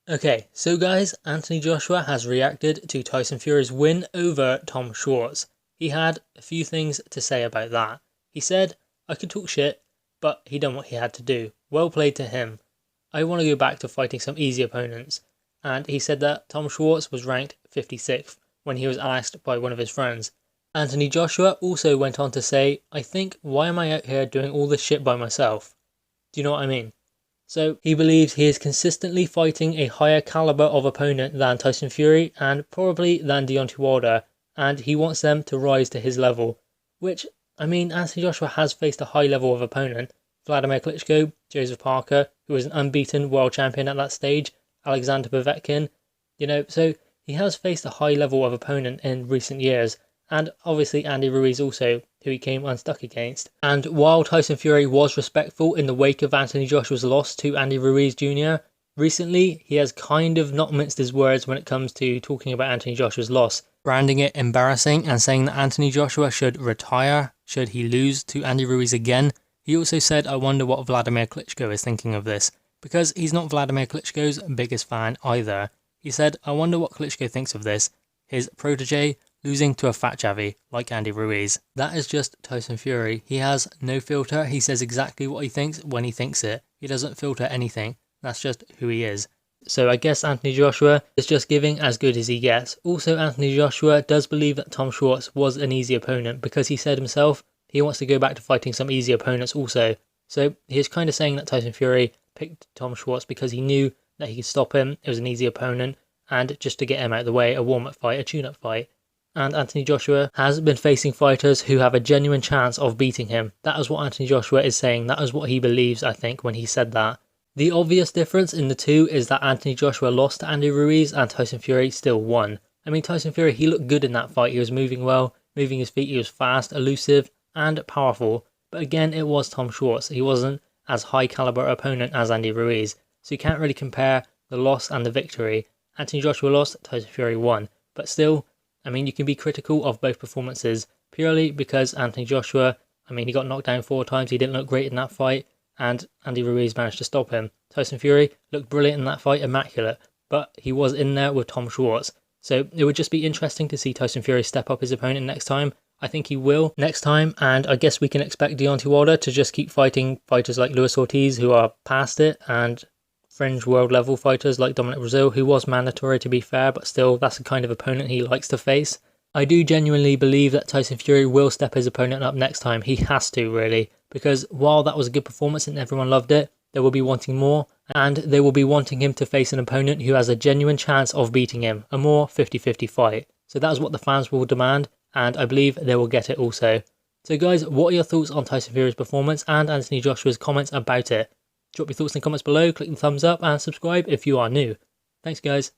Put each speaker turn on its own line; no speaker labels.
Okay, so guys, Anthony Joshua has reacted to Tyson Fury's win over Tom Schwarz. He had a few things to say about that. He said, I could talk shit, but he done what he had to do. Well played to him. I want to go back to fighting some easy opponents. And he said that Tom Schwarz was ranked 56th when he was asked by one of his friends. Anthony Joshua also went on to say, I think, why am I out here doing all this shit by myself? Do you know what I mean? So he believes he is consistently fighting a higher caliber of opponent than Tyson Fury and probably than Deontay Wilder, and he wants them to rise to his level. Which, I mean, Anthony Joshua has faced a high level of opponent. Vladimir Klitschko, Joseph Parker, who was an unbeaten world champion at that stage, Alexander Povetkin, so he has faced a high level of opponent in recent years. And obviously Andy Ruiz also, who he came unstuck against. And while Tyson Fury was respectful in the wake of Anthony Joshua's loss to Andy Ruiz Jr., recently he has kind of not minced his words when it comes to talking about Anthony Joshua's loss, branding it embarrassing and saying that Anthony Joshua should retire should he lose to Andy Ruiz again. He also said, I wonder what Vladimir Klitschko is thinking of this, because he's not Vladimir Klitschko's biggest fan either. He said, I wonder what Klitschko thinks of this, his protege losing to a fat javvy like Andy Ruiz. That is just Tyson Fury. He has no filter. He says exactly what he thinks when he thinks it. He doesn't filter anything. That's just who he is. So I guess Anthony Joshua is just giving as good as he gets. Also, Anthony Joshua does believe that Tom Schwarz was an easy opponent because he said himself he wants to go back to fighting some easy opponents also. So he's kind of saying that Tyson Fury picked Tom Schwarz because he knew that he could stop him. It was an easy opponent, and just to get him out of the way, a warm-up fight, a tune-up fight. And Anthony Joshua has been facing fighters who have a genuine chance of beating him. That is what Anthony Joshua is saying. That is what he believes, I think, when he said that. The obvious difference in the two is that Anthony Joshua lost to Andy Ruiz and Tyson Fury still won. I mean, Tyson Fury, he looked good in that fight. He was moving well, moving his feet. He was fast, elusive, and powerful. But again, it was Tom Schwarz. He wasn't as high caliber opponent as Andy Ruiz. So you can't really compare the loss and the victory. Anthony Joshua lost, Tyson Fury won. But still, I mean, you can be critical of both performances purely because Anthony Joshua, he got knocked down 4 times. He didn't look great in that fight, and Andy Ruiz managed to stop him. Tyson Fury looked brilliant in that fight, immaculate, but he was in there with Tom Schwarz. So it would just be interesting to see Tyson Fury step up his opponent next time. I think he will next time, and I guess we can expect Deontay Wilder to just keep fighting fighters like Luis Ortiz who are past it, and fringe world level fighters like Dominic Brazil, who was mandatory to be fair, but still that's the kind of opponent he likes to face. I do genuinely believe that Tyson Fury will step his opponent up next time. He has to, really, because while that was a good performance and everyone loved it, they will be wanting more, and they will be wanting him to face an opponent who has a genuine chance of beating him, a more 50-50 fight. So that is what the fans will demand, and I believe they will get it also. So guys, what are your thoughts on Tyson Fury's performance and Anthony Joshua's comments about it? Drop your thoughts in the comments below, click the thumbs up and subscribe if you are new. Thanks guys.